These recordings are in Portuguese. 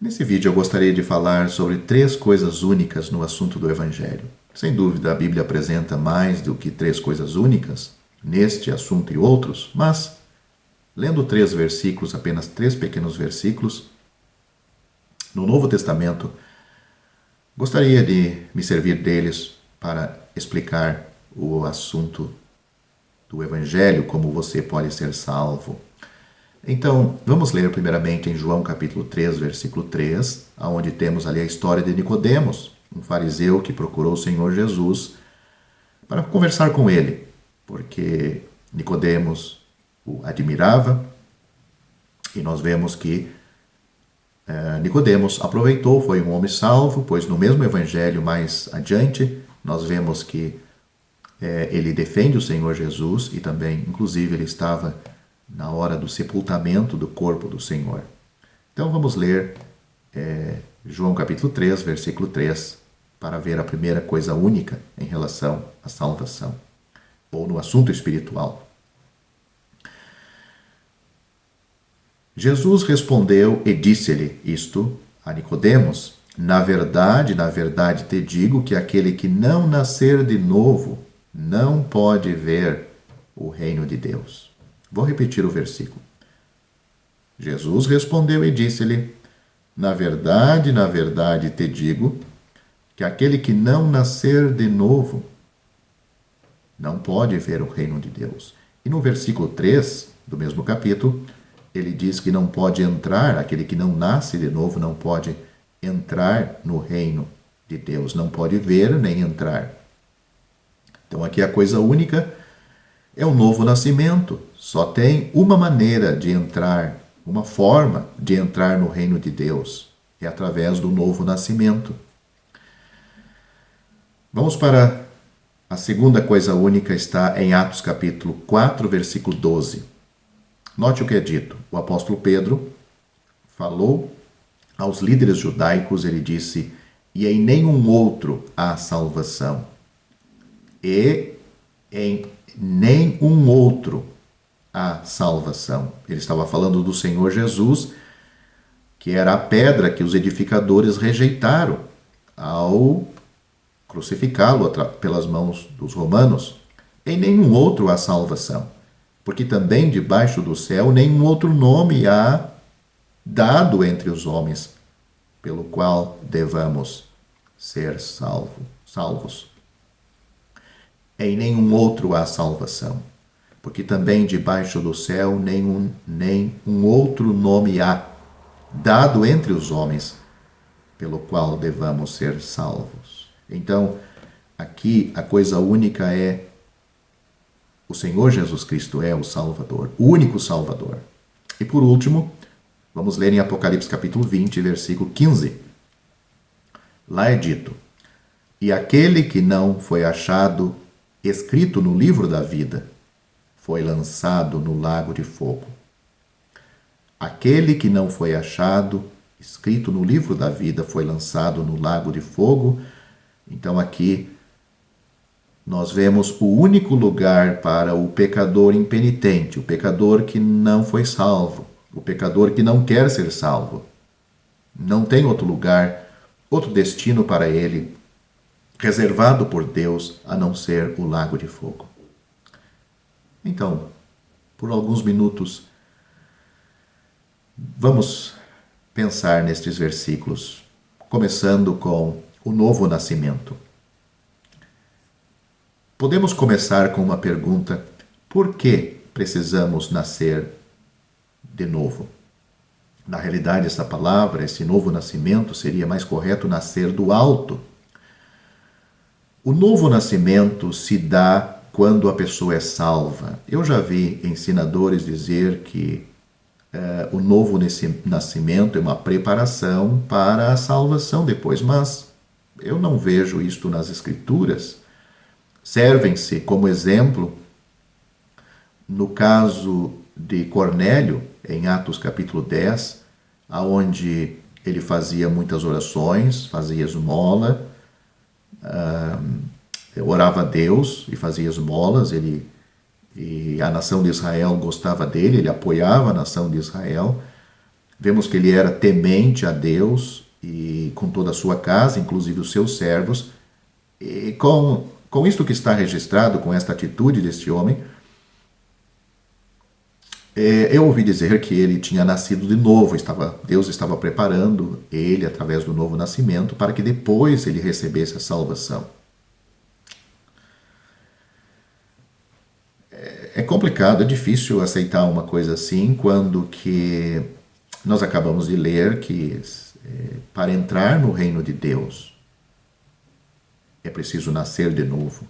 Nesse vídeo eu gostaria de falar sobre 3 coisas únicas no assunto do Evangelho. Sem dúvida, a Bíblia apresenta mais do que 3 coisas únicas neste assunto e outros, mas, lendo 3 versículos, apenas 3 pequenos versículos, no Novo Testamento, gostaria de me servir deles para explicar o assunto do Evangelho, como você pode ser salvo. Então, vamos ler primeiramente em João capítulo 3, versículo 3, onde temos ali a história de Nicodemos, um fariseu que procurou o Senhor Jesus para conversar com ele, porque Nicodemos o admirava, e nós vemos que Nicodemos aproveitou, foi um homem salvo, pois no mesmo evangelho mais adiante, nós vemos que ele defende o Senhor Jesus e também, inclusive, ele estava na hora do sepultamento do corpo do Senhor. Então vamos ler João capítulo 3, versículo 3, para ver a primeira coisa única em relação à salvação, ou no assunto espiritual. Jesus respondeu e disse-lhe isto a Nicodemos: na verdade te digo que aquele que não nascer de novo não pode ver o reino de Deus. Vou repetir o versículo. Jesus respondeu e disse-lhe: na verdade te digo que aquele que não nascer de novo não pode ver o reino de Deus. E no versículo 3 do mesmo capítulo, ele diz que não pode entrar, aquele que não nasce de novo não pode entrar no reino de Deus, não pode ver nem entrar. Então aqui a coisa única é o novo nascimento. Só tem uma maneira de entrar, uma forma de entrar no reino de Deus. É através do novo nascimento. Vamos para a segunda coisa única, está em Atos capítulo 4, versículo 12. Note o que é dito. O apóstolo Pedro falou aos líderes judaicos, ele disse: e em nenhum outro há salvação. E em nenhum outro há salvação. Ele estava falando do Senhor Jesus, que era a pedra que os edificadores rejeitaram ao crucificá-lo pelas mãos dos romanos. Em nenhum outro há salvação, porque também debaixo do céu nenhum outro nome há dado entre os homens, pelo qual devamos ser salvos. Em nenhum outro há salvação, porque também debaixo do céu nenhum outro nome há dado entre os homens, pelo qual devamos ser salvos. Então, aqui a coisa única é o Senhor Jesus Cristo é o Salvador, o único Salvador. E por último, vamos ler em Apocalipse capítulo 20, versículo 15. Lá é dito: e aquele que não foi achado escrito no livro da vida foi lançado no lago de fogo. Aquele que não foi achado escrito no livro da vida foi lançado no lago de fogo. Então aqui nós vemos o único lugar para o pecador impenitente, o pecador que não foi salvo, o pecador que não quer ser salvo. Não tem outro lugar, outro destino para ele, reservado por Deus, a não ser o lago de fogo. Então, por alguns minutos, vamos pensar nestes versículos, começando com o novo nascimento. Podemos começar com uma pergunta: por que precisamos nascer de novo? Na realidade, essa palavra, esse novo nascimento, seria mais correto nascer do alto. O novo nascimento se dá quando a pessoa é salva. Eu já vi ensinadores dizer que o novo nascimento é uma preparação para a salvação depois, mas eu não vejo isto nas Escrituras. Servem-se como exemplo no caso de Cornélio, em Atos capítulo 10, onde ele fazia muitas orações, fazia esmola, orava a Deus e fazia esmolas, e a nação de Israel gostava dele, ele apoiava a nação de Israel, Vemos que ele era temente a Deus e com toda a sua casa, inclusive os seus servos. E com isto que está registrado, com esta atitude deste homem, eu ouvi dizer que ele tinha nascido de novo, Deus estava preparando ele, através do novo nascimento, para que depois ele recebesse a salvação. É complicado, é difícil aceitar uma coisa assim, quando que nós acabamos de ler que para entrar no reino de Deus é preciso nascer de novo.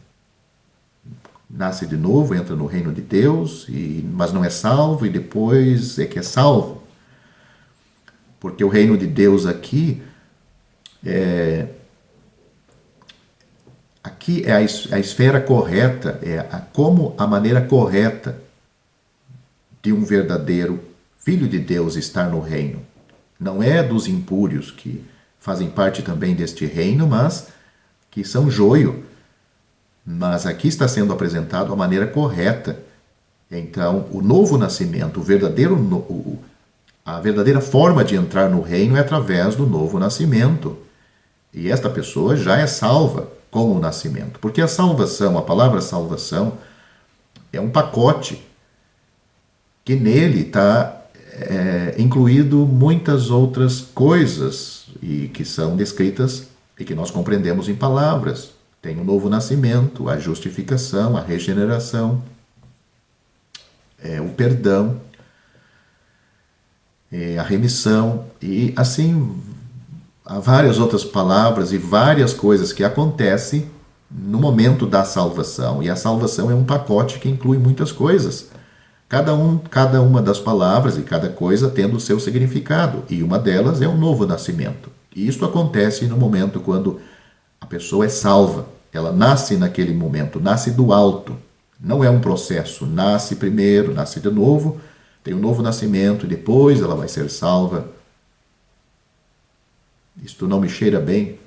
Nasce de novo, entra no reino de Deus, mas não é salvo, e depois é que é salvo. Porque o reino de Deus aqui é a esfera correta, como a maneira correta de um verdadeiro filho de Deus estar no reino. Não é dos impúrios, que fazem parte também deste reino, mas que são joio. Mas aqui está sendo apresentado a maneira correta. Então, o novo nascimento, a verdadeira forma de entrar no reino é através do novo nascimento. E esta pessoa já é salva com o nascimento. Porque a salvação, a palavra salvação, é um pacote que nele está incluído muitas outras coisas e que são descritas e que nós compreendemos em palavras. Tem o novo nascimento, a justificação, a regeneração, o perdão, a remissão, e assim há várias outras palavras e várias coisas que acontecem no momento da salvação. E a salvação é um pacote que inclui muitas coisas. Cada uma das palavras e cada coisa tendo o seu significado. E uma delas é o novo nascimento. E isso acontece no momento quando a pessoa é salva. Ela nasce naquele momento, nasce do alto. Não é um processo. Nasce primeiro, nasce de novo, tem um novo nascimento e depois ela vai ser salva. Isto não me cheira bem.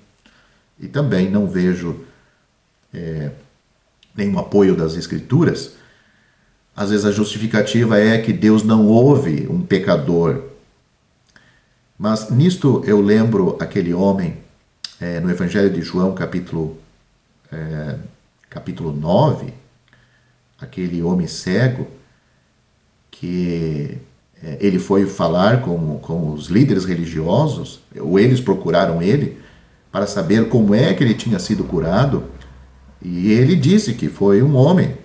E também não vejo nenhum apoio das Escrituras. Às vezes a justificativa é que Deus não ouve um pecador. Mas nisto eu lembro aquele homem no Evangelho de João, capítulo 9, aquele homem cego, que ele foi falar com os líderes religiosos, ou eles procuraram ele, para saber como é que ele tinha sido curado, e ele disse que foi um homem,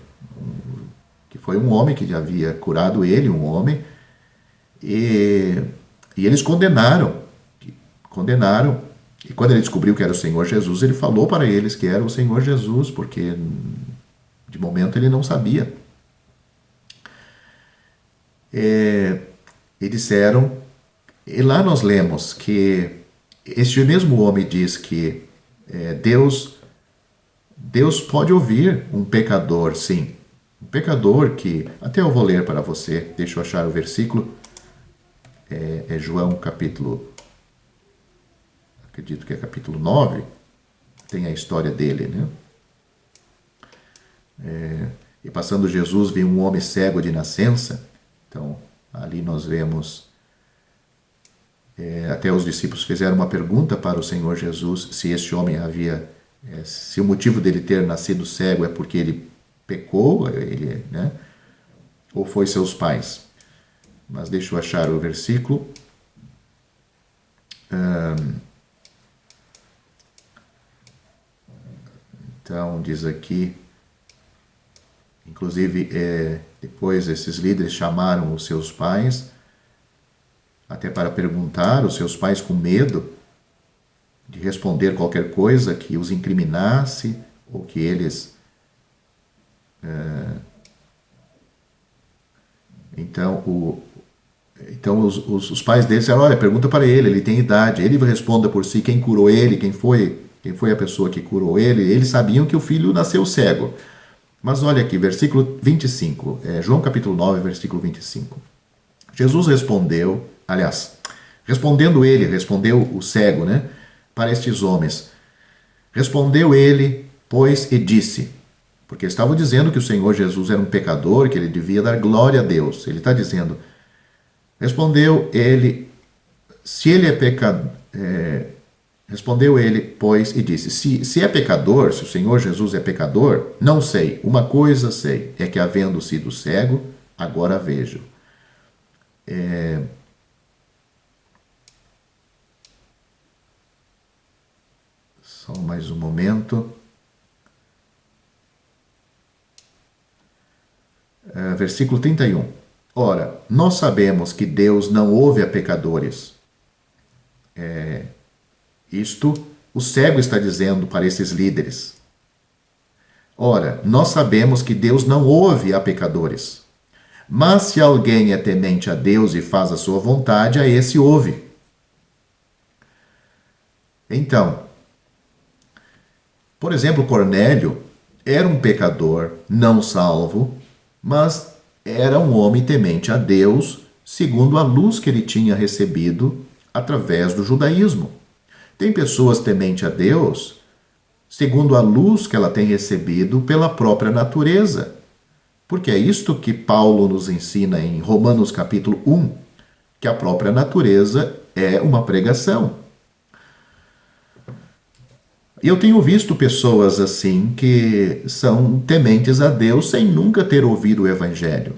que havia curado ele, um homem, e eles condenaram, e quando ele descobriu que era o Senhor Jesus, ele falou para eles que era o Senhor Jesus, porque de momento ele não sabia. E disseram, e lá nós lemos que este mesmo homem diz que Deus pode ouvir um pecador, sim. Um pecador que, até eu vou ler para você, deixa eu achar o versículo, é João capítulo, acredito que é capítulo 9, tem a história dele, né? E passando Jesus, viu um homem cego de nascença. Então, ali nós vemos, até os discípulos fizeram uma pergunta para o Senhor Jesus, se este homem se o motivo dele ter nascido cego é porque ele pecou, né? Ou foi seus pais. Mas deixa eu achar o versículo. Então, diz aqui, inclusive, depois esses líderes chamaram os seus pais, até para perguntar, os seus pais com medo de responder qualquer coisa que os incriminasse, ou que eles... Então, os pais deles disseram, olha, pergunta para ele tem idade, ele responda por si quem curou ele, quem foi a pessoa que curou ele. Eles sabiam que o filho nasceu cego. Mas olha aqui, versículo 25, João capítulo 9, versículo 25. Jesus respondeu, respondeu o cego, né, para estes homens. Respondeu ele, pois, e disse, porque estavam dizendo que o Senhor Jesus era um pecador, que ele devia dar glória a Deus. Ele está dizendo, respondeu ele Se ele é pecador, respondeu ele, pois, e disse, se é pecador, se o Senhor Jesus é pecador, não sei, uma coisa sei, é que havendo sido cego, agora vejo. Só mais um momento. Versículo 31. Ora, nós sabemos que Deus não ouve a pecadores. Isto o cego está dizendo para esses líderes. Ora, nós sabemos que Deus não ouve a pecadores. Mas se alguém é temente a Deus e faz a sua vontade, a esse ouve. Então, por exemplo, Cornélio era um pecador não salvo, mas era um homem temente a Deus, segundo a luz que ele tinha recebido através do judaísmo. Tem pessoas tementes a Deus, segundo a luz que ela tem recebido pela própria natureza. Porque é isto que Paulo nos ensina em Romanos capítulo 1, que a própria natureza é uma pregação. E eu tenho visto pessoas assim que são tementes a Deus sem nunca ter ouvido o Evangelho.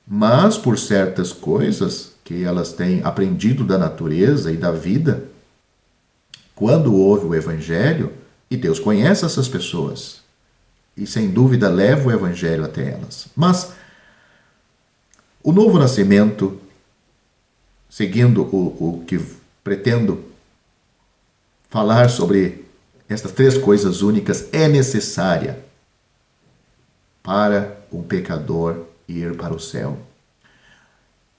Mas por certas coisas que elas têm aprendido da natureza e da vida, quando ouve o Evangelho, e Deus conhece essas pessoas, e sem dúvida leva o Evangelho até elas. Mas o novo nascimento, seguindo o que pretendo falar sobre estas três coisas únicas, é necessária para um pecador ir para o céu.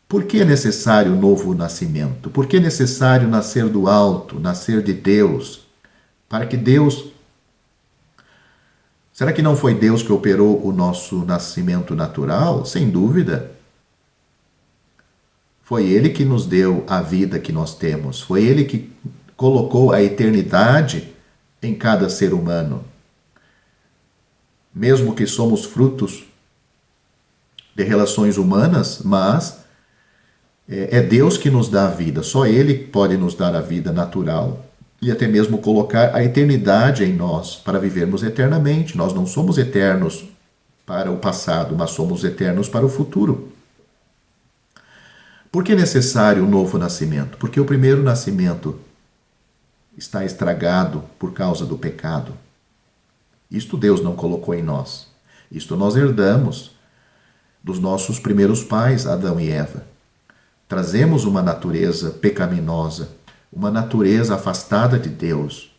Por que é necessário o novo nascimento? Por que é necessário nascer do alto, nascer de Deus? Para que Deus... Será que não foi Deus que operou o nosso nascimento natural? Sem dúvida. Foi Ele que nos deu a vida que nós temos. Foi Ele que colocou a eternidade em cada ser humano. Mesmo que somos frutos de relações humanas, mas é Deus que nos dá a vida. Só Ele pode nos dar a vida natural. E até mesmo colocar a eternidade em nós, para vivermos eternamente. Nós não somos eternos para o passado, mas somos eternos para o futuro. Por que é necessário o novo nascimento? Porque o primeiro nascimento está estragado por causa do pecado. Isto Deus não colocou em nós. Isto nós herdamos dos nossos primeiros pais, Adão e Eva. Trazemos uma natureza pecaminosa, uma natureza afastada de Deus.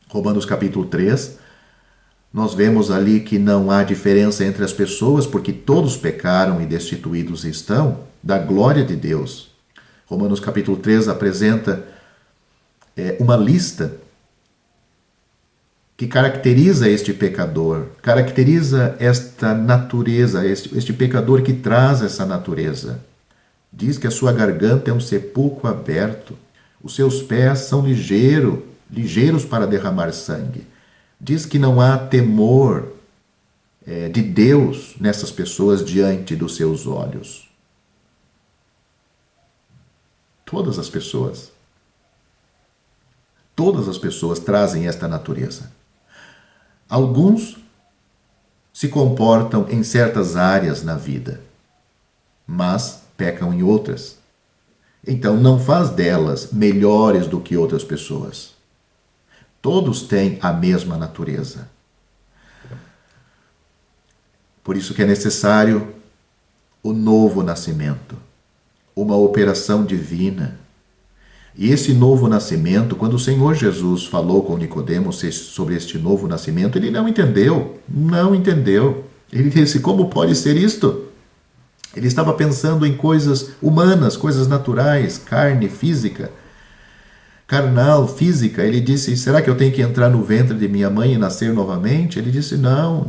Romanos capítulo 3, nós vemos ali que não há diferença entre as pessoas, porque todos pecaram e destituídos estão da glória de Deus. Romanos capítulo 3 apresenta uma lista que caracteriza este pecador, caracteriza esta natureza, este pecador que traz essa natureza. Diz que a sua garganta é um sepulcro aberto, os seus pés são ligeiros para derramar sangue. Diz que não há temor de Deus nessas pessoas diante dos seus olhos. Todas as pessoas trazem esta natureza. Alguns se comportam em certas áreas na vida, mas pecam em outras. Então não faz delas melhores do que outras pessoas. Todos têm a mesma natureza. Por isso que é necessário o novo nascimento, uma operação divina. E esse novo nascimento, quando o Senhor Jesus falou com Nicodemos sobre este novo nascimento, ele não entendeu. Ele disse, como pode ser isto? Ele estava pensando em coisas humanas, coisas naturais, carne, física, carnal, física. Ele disse, será que eu tenho que entrar no ventre de minha mãe e nascer novamente? Ele disse, não.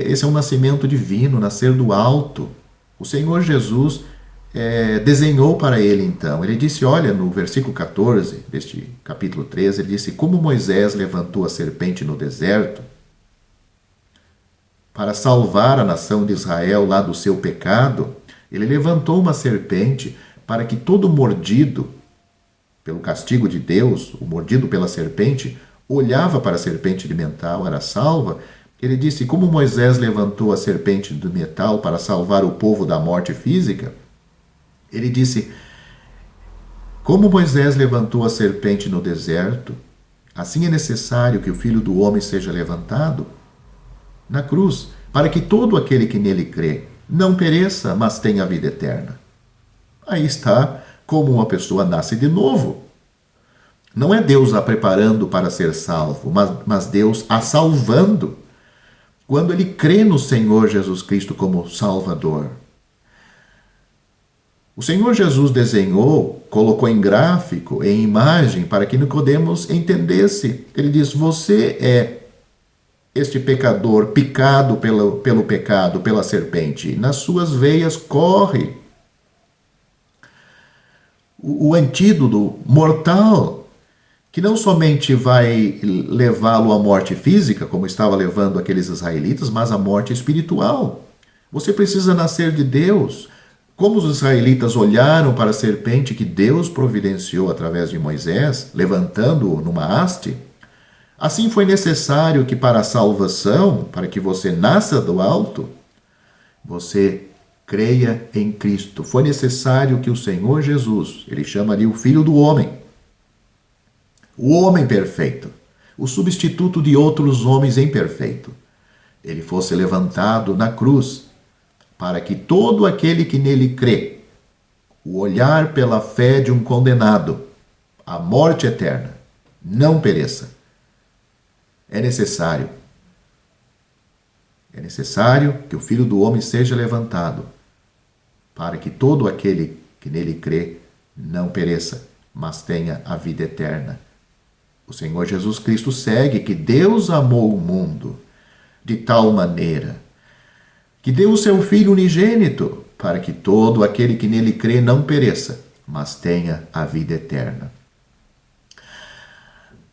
Esse é um nascimento divino, nascer do alto. O Senhor Jesus desenhou para ele então. Ele disse, olha, no versículo 14 deste capítulo 13, ele disse, como Moisés levantou a serpente no deserto para salvar a nação de Israel lá do seu pecado, ele levantou uma serpente para que todo mordido pelo castigo de Deus, o mordido pela serpente, olhava para a serpente de metal, era salva. Ele disse, como Moisés levantou a serpente de metal para salvar o povo da morte física, ele disse, como Moisés levantou a serpente no deserto, assim é necessário que o Filho do Homem seja levantado na cruz, para que todo aquele que nele crê não pereça, mas tenha a vida eterna. Aí está como uma pessoa nasce de novo. Não é Deus a preparando para ser salvo, mas Deus a salvando quando ele crê no Senhor Jesus Cristo como Salvador. O Senhor Jesus desenhou, colocou em gráfico, em imagem, para que Nicodemos entendesse. Ele diz, você é este pecador picado pelo pecado, pela serpente. Nas suas veias corre o antídoto mortal, que não somente vai levá-lo à morte física, como estava levando aqueles israelitas, mas à morte espiritual. Você precisa nascer de Deus. Como os israelitas olharam para a serpente que Deus providenciou através de Moisés, levantando-o numa haste, assim foi necessário que para a salvação, para que você nasça do alto, você creia em Cristo. Foi necessário que o Senhor Jesus, ele chama ali o Filho do Homem, o homem perfeito, o substituto de outros homens imperfeitos, ele fosse levantado na cruz, para que todo aquele que nele crê, o olhar pela fé de um condenado, a morte eterna, não pereça. É necessário que o Filho do Homem seja levantado, para que todo aquele que nele crê não pereça, mas tenha a vida eterna. O Senhor Jesus Cristo segue que Deus amou o mundo de tal maneira que deu o seu Filho unigênito, para que todo aquele que nele crê não pereça, mas tenha a vida eterna.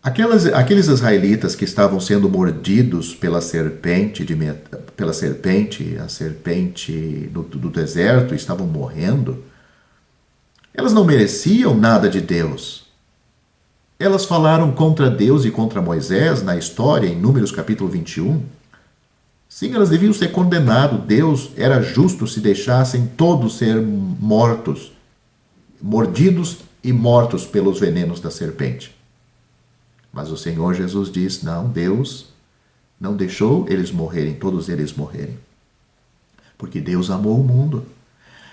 Aqueles israelitas que estavam sendo mordidos pela serpente, a serpente do deserto, estavam morrendo, elas não mereciam nada de Deus. Elas falaram contra Deus e contra Moisés na história, em Números capítulo 21. Sim, elas deviam ser condenadas. Deus era justo se deixassem todos ser mortos, mordidos e mortos pelos venenos da serpente. Mas o Senhor Jesus diz, não, Deus não deixou eles morrerem, todos eles morrerem. Porque Deus amou o mundo.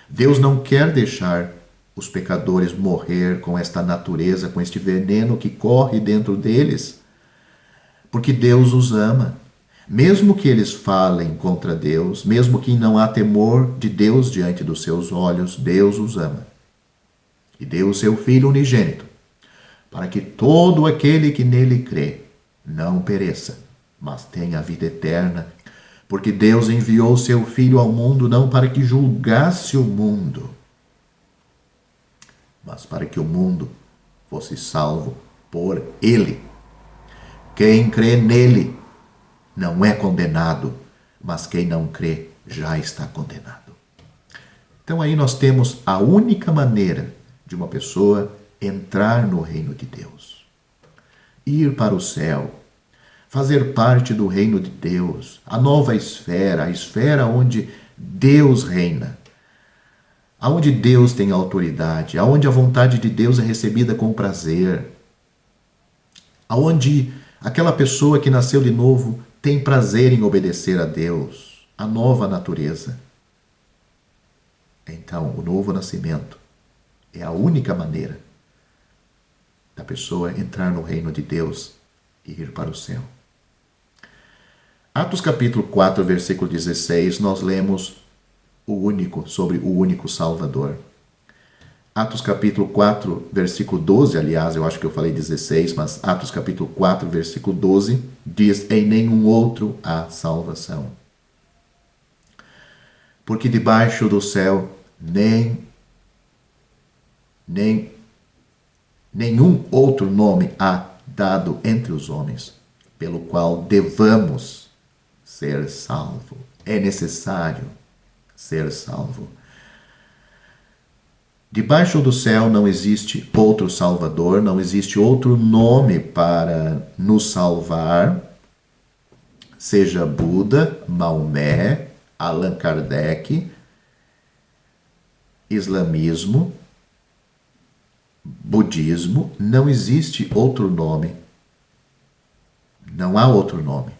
Deus não quer deixar os pecadores morrer com esta natureza, com este veneno que corre dentro deles. Porque Deus os ama. Mesmo que eles falem contra Deus, mesmo que não há temor de Deus diante dos seus olhos, Deus os ama. E deu o seu Filho unigênito, para que todo aquele que nele crê não pereça, mas tenha a vida eterna. Porque Deus enviou o seu Filho ao mundo não para que julgasse o mundo, mas para que o mundo fosse salvo por ele. Quem crê nele não é condenado, mas quem não crê já está condenado. Então aí nós temos a única maneira de uma pessoa entrar no reino de Deus, ir para o céu, fazer parte do reino de Deus, a nova esfera, a esfera onde Deus reina, aonde Deus tem autoridade, aonde a vontade de Deus é recebida com prazer, aonde aquela pessoa que nasceu de novo tem prazer em obedecer a Deus, a nova natureza. Então, o novo nascimento é a única maneira da pessoa entrar no reino de Deus e ir para o céu. Atos capítulo 4, versículo 16, nós lemos sobre o único Salvador. Atos capítulo 4, versículo 12, aliás, eu acho que eu falei 16, mas Atos capítulo 4, versículo 12, diz, em nenhum outro há salvação. Porque debaixo do céu nenhum outro nome há dado entre os homens, pelo qual devamos ser salvo. É necessário ser salvo. Debaixo do céu não existe outro Salvador, não existe outro nome para nos salvar, seja Buda, Maomé, Allan Kardec, islamismo, budismo, não existe outro nome. Não há outro nome.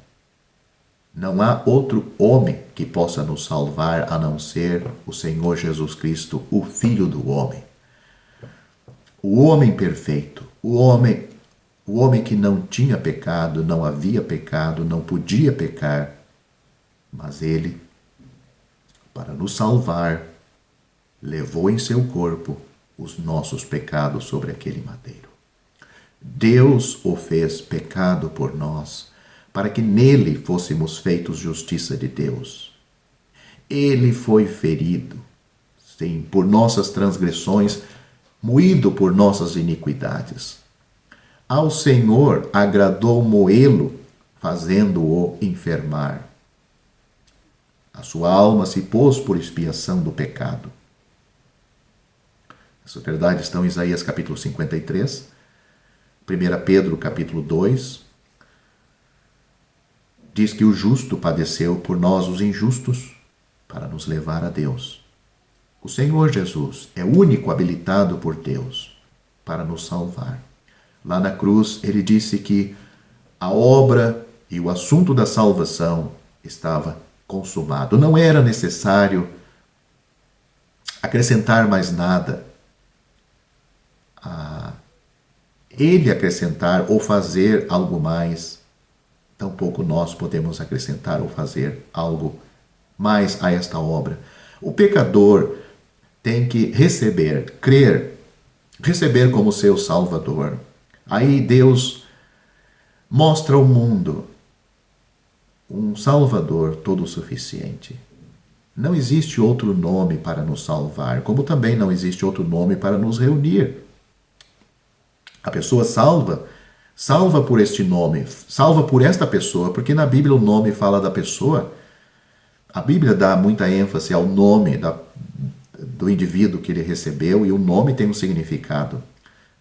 Não há outro homem que possa nos salvar a não ser o Senhor Jesus Cristo, o Filho do homem. O homem perfeito, o homem que não tinha pecado, não havia pecado, não podia pecar, mas ele, para nos salvar, levou em seu corpo os nossos pecados sobre aquele madeiro. Deus o fez pecado por nós, para que nele fôssemos feitos justiça de Deus. Ele foi ferido, sim, por nossas transgressões, moído por nossas iniquidades. Ao Senhor agradou moê-lo, fazendo-o enfermar. A sua alma se pôs por expiação do pecado. Essas verdades estão em Isaías capítulo 53, 1 Pedro capítulo 2. Diz que o justo padeceu por nós os injustos, para nos levar a Deus. O Senhor Jesus é o único habilitado por Deus para nos salvar. Lá na cruz, ele disse que a obra e o assunto da salvação estava consumado. Não era necessário acrescentar mais nada. Ele acrescentar ou fazer algo mais, tampouco nós podemos acrescentar ou fazer algo mais a esta obra. O pecador tem que receber, crer, receber como seu Salvador. Aí Deus mostra ao mundo um Salvador todo suficiente. Não existe outro nome para nos salvar, como também não existe outro nome para nos reunir. A pessoa salva por este nome, salva por esta pessoa, porque na Bíblia o nome fala da pessoa. A Bíblia dá muita ênfase ao nome do indivíduo que ele recebeu, e o nome tem um significado.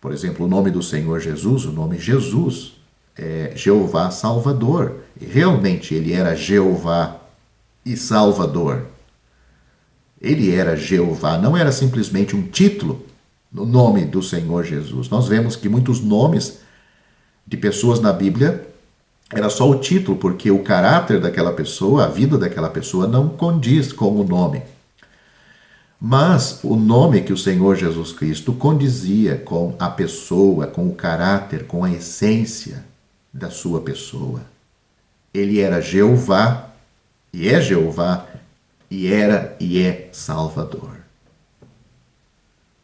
Por exemplo, o nome do Senhor Jesus, o nome Jesus, é Jeová Salvador. E realmente ele era Jeová e Salvador. Ele era Jeová, não era simplesmente um título no nome do Senhor Jesus. Nós vemos que muitos nomes de pessoas na Bíblia era só o título, porque o caráter daquela pessoa, a vida daquela pessoa não condiz com o nome. Mas o nome que o Senhor Jesus Cristo condizia com a pessoa, com o caráter, com a essência da sua pessoa. Ele era Jeová, e é Jeová, e era e é Salvador.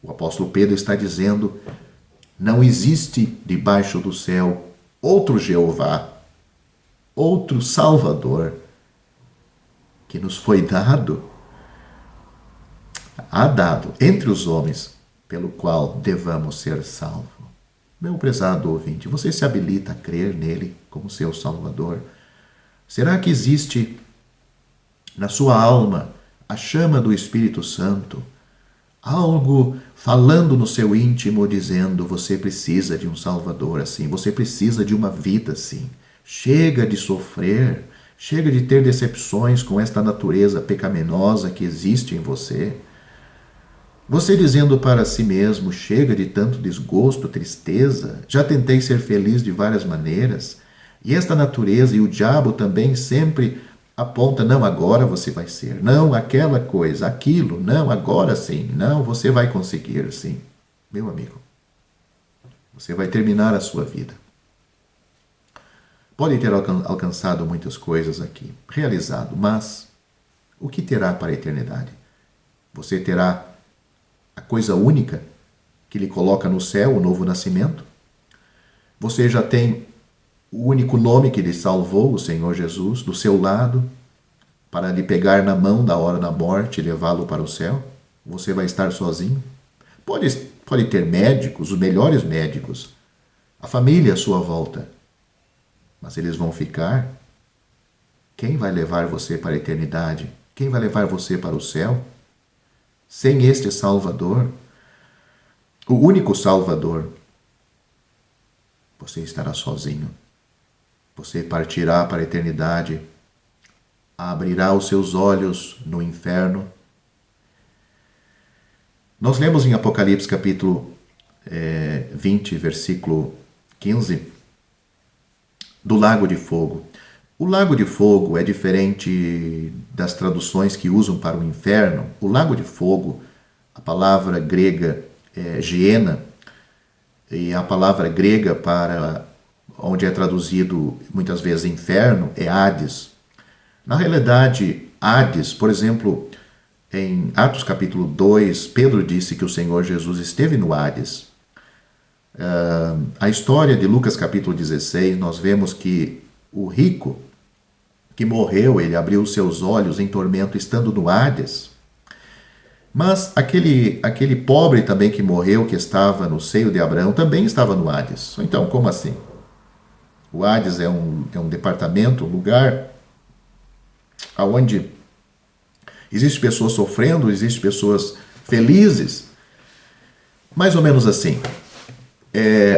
O apóstolo Pedro está dizendo: não existe debaixo do céu outro Jeová, outro Salvador que nos foi dado entre os homens, pelo qual devamos ser salvos. Meu prezado ouvinte, você se habilita a crer nele como seu Salvador? Será que existe na sua alma a chama do Espírito Santo, algo falando no seu íntimo, dizendo: você precisa de um Salvador assim, você precisa de uma vida assim, chega de sofrer, chega de ter decepções com esta natureza pecaminosa que existe em você? Você dizendo para si mesmo: chega de tanto desgosto, tristeza, já tentei ser feliz de várias maneiras, e esta natureza e o diabo também sempre aponta: não, agora você vai ser, não, aquela coisa, aquilo, não, agora sim, não, você vai conseguir sim. Meu amigo, você vai terminar a sua vida. Pode ter alcançado muitas coisas aqui, realizado, mas o que terá para a eternidade? Você terá a coisa única que lhe coloca no céu, o novo nascimento? Você já tem o único nome que lhe salvou, o Senhor Jesus, do seu lado, para lhe pegar na mão da hora da morte e levá-lo para o céu? Você vai estar sozinho? Pode ter médicos, os melhores médicos, a família à sua volta, mas eles vão ficar? Quem vai levar você para a eternidade? Quem vai levar você para o céu? Sem este Salvador, o único Salvador, você estará sozinho. Você partirá para a eternidade, abrirá os seus olhos no inferno. Nós lemos em Apocalipse capítulo 20, versículo 15, do lago de fogo. O lago de fogo é diferente das traduções que usam para o inferno. O lago de fogo, a palavra grega é Geena, e a palavra grega para onde é traduzido muitas vezes inferno é Hades. Na realidade, Hades, por exemplo, em Atos capítulo 2, Pedro disse que o Senhor Jesus esteve no Hades. A história de Lucas capítulo 16, nós vemos que o rico que morreu, ele abriu os seus olhos em tormento estando no Hades. Mas aquele pobre também que morreu, que estava no seio de Abraão, também estava no Hades. Então, como assim? O Hades é um departamento, um lugar onde existem pessoas sofrendo, existem pessoas felizes. Mais ou menos assim.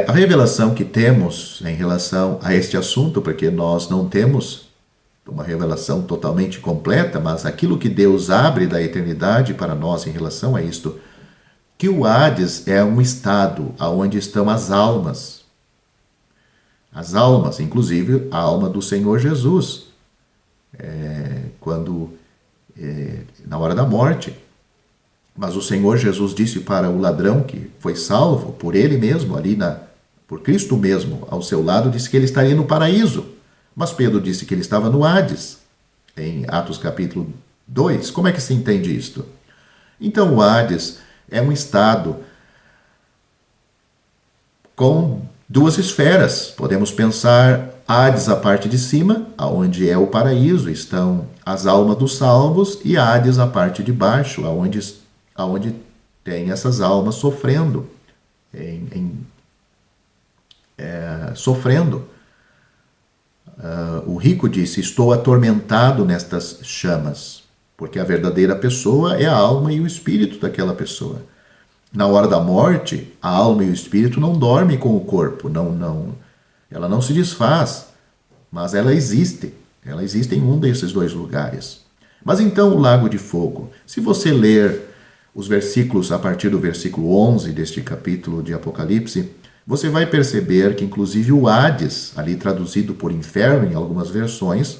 A revelação que temos em relação a este assunto, porque nós não temos uma revelação totalmente completa, mas aquilo que Deus abre da eternidade para nós em relação a isto, que o Hades é um estado onde estão as almas. As almas, inclusive a alma do Senhor Jesus. Na hora da morte. Mas o Senhor Jesus disse para o ladrão que foi salvo por ele mesmo, por Cristo mesmo, ao seu lado, disse que ele estaria no paraíso. Mas Pedro disse que ele estava no Hades, em Atos capítulo 2. Como é que se entende isto? Então o Hades é um estado com duas esferas. Podemos pensar Hades, a parte de cima, onde é o paraíso, estão as almas dos salvos, e Hades, a parte de baixo, onde tem essas almas sofrendo. Sofrendo. O rico disse: estou atormentado nestas chamas, porque a verdadeira pessoa é a alma e o espírito daquela pessoa. Na hora da morte, a alma e o espírito não dormem com o corpo, ela não se desfaz, mas ela existe em um desses dois lugares. Mas então o lago de fogo, se você ler os versículos a partir do versículo 11 deste capítulo de Apocalipse, você vai perceber que inclusive o Hades, ali traduzido por inferno em algumas versões,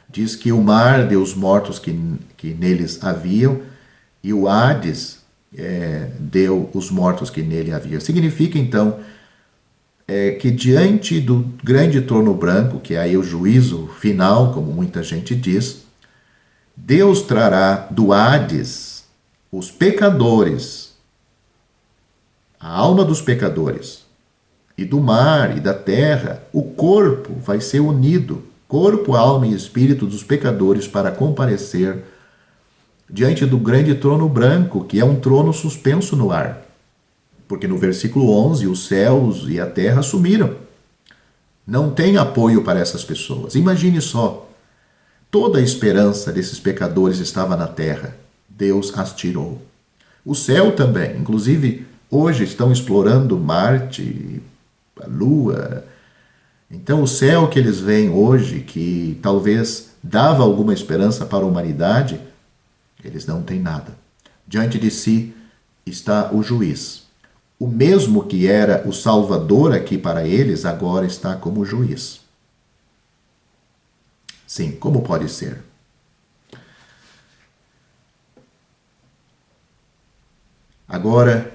diz que o mar deu os mortos que neles haviam, e o Hades deu os mortos que nele havia. Significa então que diante do grande trono branco, que é aí o juízo final, como muita gente diz, Deus trará do Hades os pecadores, a alma dos pecadores, e do mar e da terra, o corpo vai ser unido, corpo, alma e espírito dos pecadores, para comparecer diante do grande trono branco, que é um trono suspenso no ar. Porque no versículo 11, os céus e a terra sumiram. Não tem apoio para essas pessoas. Imagine só, toda a esperança desses pecadores estava na terra. Deus as tirou. O céu também, inclusive, hoje estão explorando Marte, a Lua. Então o céu que eles veem hoje, que talvez dava alguma esperança para a humanidade, eles não têm nada. Diante de si está o juiz. O mesmo que era o Salvador aqui para eles, agora está como juiz. Sim, como pode ser? Agora,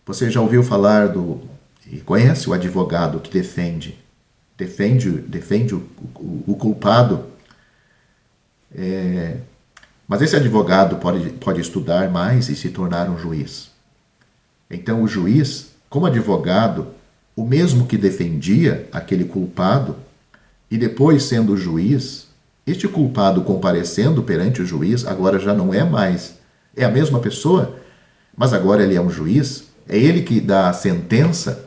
você já ouviu falar e conhece o advogado que defende o culpado? Mas esse advogado pode estudar mais e se tornar um juiz. Então o juiz, como advogado, o mesmo que defendia aquele culpado, e depois sendo juiz, este culpado comparecendo perante o juiz, agora já não é mais, é a mesma pessoa, mas agora ele é um juiz, é ele que dá a sentença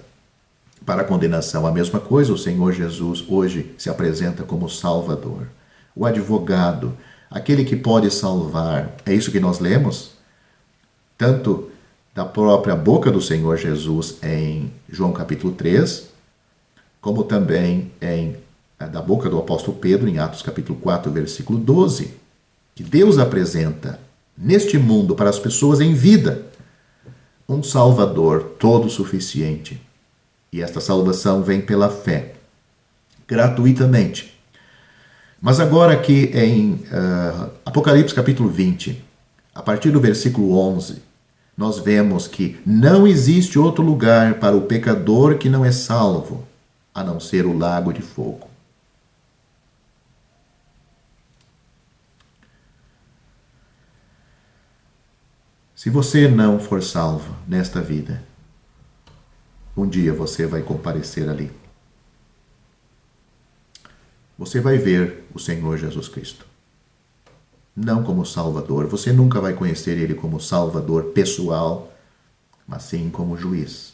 para a condenação. A mesma coisa, o Senhor Jesus hoje se apresenta como Salvador. O advogado, aquele que pode salvar, é isso que nós lemos? tanto da própria boca do Senhor Jesus em João capítulo 3, como também da boca do apóstolo Pedro em Atos capítulo 4, versículo 12, que Deus apresenta neste mundo para as pessoas em vida um Salvador todo suficiente. E esta salvação vem pela fé, gratuitamente. Mas agora aqui em Apocalipse capítulo 20, a partir do versículo 11, nós vemos que não existe outro lugar para o pecador que não é salvo, a não ser o lago de fogo. Se você não for salvo nesta vida, um dia você vai comparecer ali. Você vai ver o Senhor Jesus Cristo. Não como Salvador. Você nunca vai conhecer Ele como Salvador pessoal, mas sim como juiz.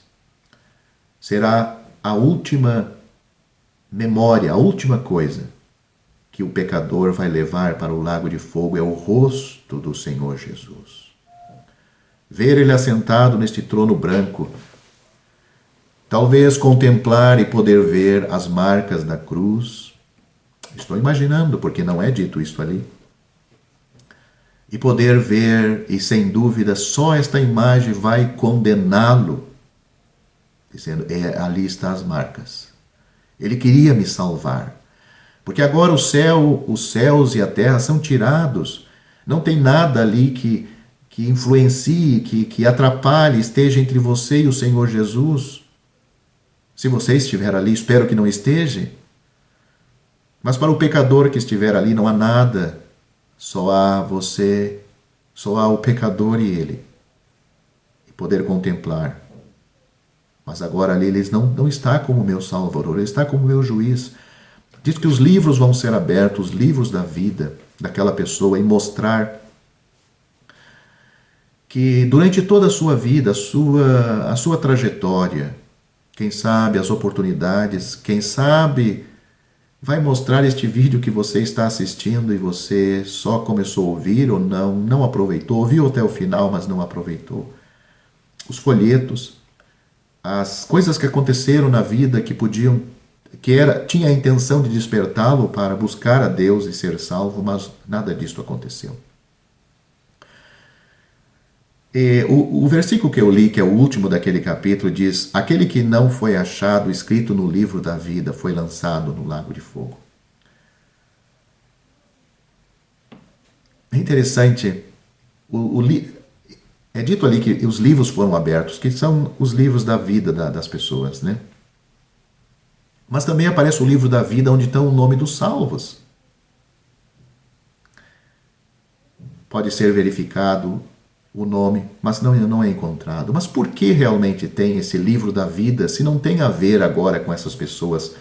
Será a última memória, a última coisa que o pecador vai levar para o lago de fogo é o rosto do Senhor Jesus. Ver Ele assentado neste trono branco, talvez contemplar e poder ver as marcas da cruz. Estou imaginando, porque não é dito isso ali. E poder ver, e sem dúvida, só esta imagem vai condená-lo, dizendo, ali estão as marcas. Ele queria me salvar. Porque agora os céus e a terra são tirados. Não tem nada ali que influencie, que atrapalhe, esteja entre você e o Senhor Jesus. Se você estiver ali, espero que não esteja. Mas para o pecador que estiver ali não há nada. Só há você, só há o pecador e ele. E poder contemplar. Mas agora ali ele não está como meu Salvador, ele está como meu juiz. Diz que os livros vão ser abertos, os livros da vida daquela pessoa, e mostrar que durante toda a sua vida, a sua trajetória, quem sabe as oportunidades, quem sabe vai mostrar este vídeo que você está assistindo e você só começou a ouvir ou não aproveitou, ouviu até o final, mas não aproveitou. Os folhetos, as coisas que aconteceram na vida tinha a intenção de despertá-lo para buscar a Deus e ser salvo, mas nada disso aconteceu. E o versículo que eu li, que é o último daquele capítulo, diz: aquele que não foi achado escrito no livro da vida foi lançado no lago de fogo. É interessante, é dito ali que os livros foram abertos, que são os livros da vida das pessoas, né? Mas também aparece o livro da vida onde está o nome dos salvos. Pode ser verificado o nome, mas não é encontrado. Mas por que realmente tem esse livro da vida, se não tem a ver agora com essas pessoas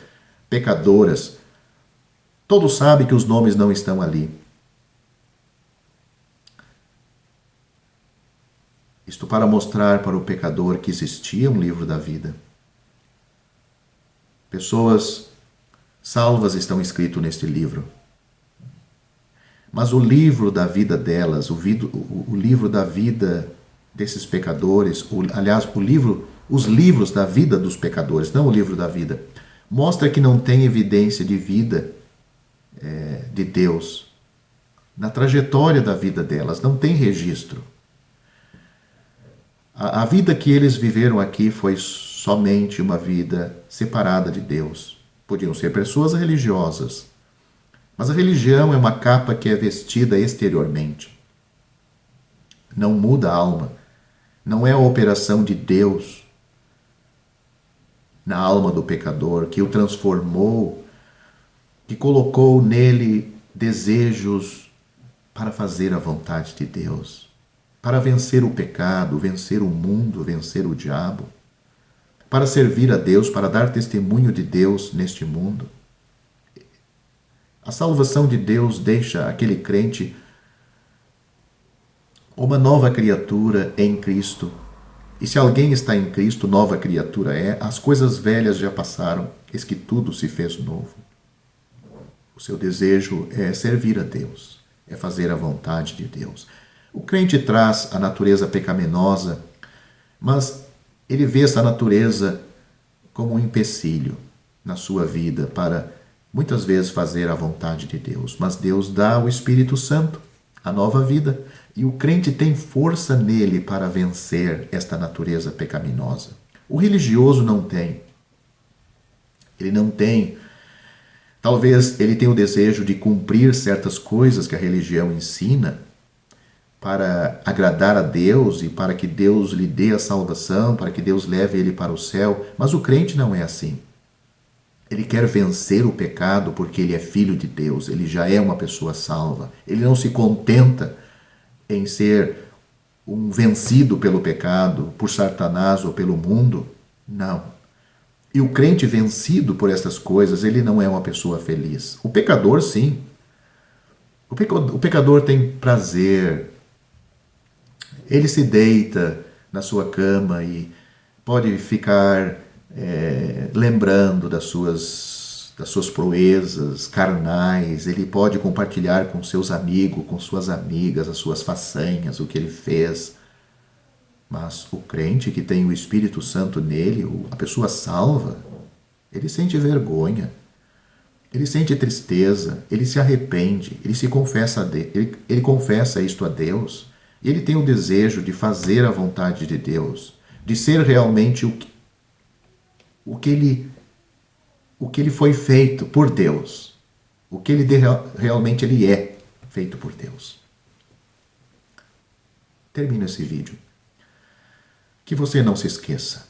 pecadoras? Todos sabem que os nomes não estão ali. Isto para mostrar para o pecador que existia um livro da vida. Pessoas salvas estão escritas neste livro. Mas o livro da vida delas, o livro da vida desses pecadores, os livros da vida dos pecadores, não o livro da vida, mostra que não tem evidência de vida de Deus. Na trajetória da vida delas, não tem registro. A vida que eles viveram aqui foi somente uma vida separada de Deus. Podiam ser pessoas religiosas, mas a religião é uma capa que é vestida exteriormente. Não muda a alma. Não é a operação de Deus na alma do pecador que o transformou, que colocou nele desejos para fazer a vontade de Deus, para vencer o pecado, vencer o mundo, vencer o diabo, para servir a Deus, para dar testemunho de Deus neste mundo. A salvação de Deus deixa aquele crente uma nova criatura em Cristo. E se alguém está em Cristo, nova criatura é, as coisas velhas já passaram, eis que tudo se fez novo. O seu desejo é servir a Deus, é fazer a vontade de Deus. O crente traz a natureza pecaminosa, mas ele vê essa natureza como um empecilho na sua vida para muitas vezes fazer a vontade de Deus. Mas Deus dá o Espírito Santo, a nova vida, e o crente tem força nele para vencer esta natureza pecaminosa. O religioso não tem. Ele não tem. Talvez ele tenha o desejo de cumprir certas coisas que a religião ensina para agradar a Deus e para que Deus lhe dê a salvação, para que Deus leve ele para o céu. Mas o crente não é assim. Ele quer vencer o pecado porque ele é filho de Deus, ele já é uma pessoa salva. Ele não se contenta em ser um vencido pelo pecado, por Satanás ou pelo mundo. Não. E o crente vencido por essas coisas, ele não é uma pessoa feliz. O pecador, sim. O pecador tem prazer. Ele se deita na sua cama e pode ficar lembrando das suas proezas carnais. Ele pode compartilhar com seus amigos, com suas amigas, as suas façanhas, o que ele fez. Mas o crente que tem o Espírito Santo nele, a pessoa salva, ele sente vergonha, ele sente tristeza, ele se arrepende, ele se confessa, ele confessa isto a Deus, e ele tem o desejo de fazer a vontade de Deus, de ser realmente o que ele foi feito por Deus, o que realmente ele é feito por Deus. Termino esse vídeo. Que você não se esqueça,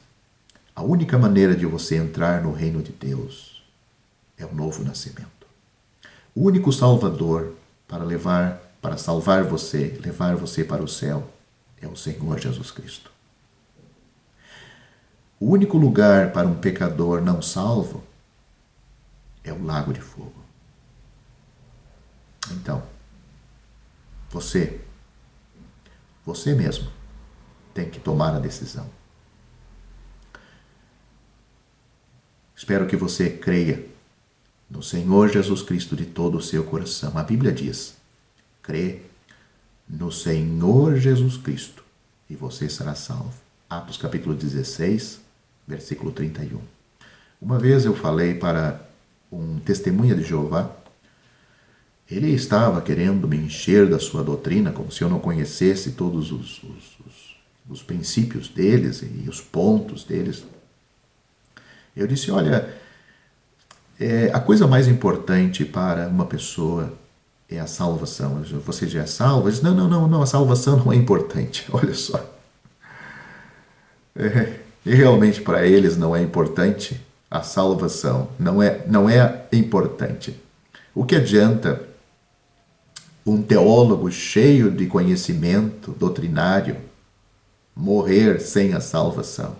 a única maneira de você entrar no reino de Deus é o novo nascimento. O único Salvador para salvar você, levar você para o céu, é o Senhor Jesus Cristo. O único lugar para um pecador não salvo é o lago de fogo. Então, você mesmo, tem que tomar a decisão. Espero que você creia no Senhor Jesus Cristo de todo o seu coração. A Bíblia diz: crê no Senhor Jesus Cristo e você será salvo. Atos capítulo 16, versículo 31. Uma vez eu falei para um testemunha de Jeová. Ele estava querendo me encher da sua doutrina, como se eu não conhecesse todos os princípios deles e os pontos deles. Eu disse: olha, a coisa mais importante para uma pessoa é a salvação. Você já é salvo? Ele disse: não, a salvação não é importante. Olha só. E realmente para eles não é importante a salvação. Não é importante. O que adianta um teólogo cheio de conhecimento doutrinário morrer sem a salvação?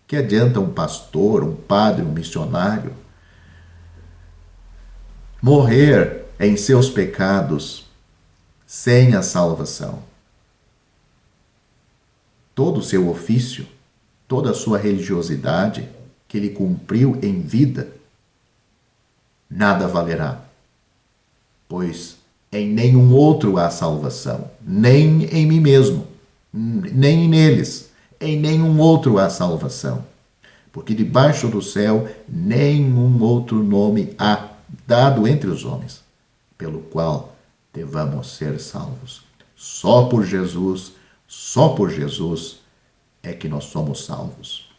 Que adianta um pastor, um padre, um missionário morrer em seus pecados sem a salvação? Todo o seu ofício, toda a sua religiosidade que ele cumpriu em vida, nada valerá, pois em nenhum outro há salvação, nem em mim mesmo, nem neles, em nenhum outro há salvação, porque debaixo do céu nenhum outro nome há dado entre os homens, pelo qual devamos ser salvos. Só por Jesus é que nós somos salvos.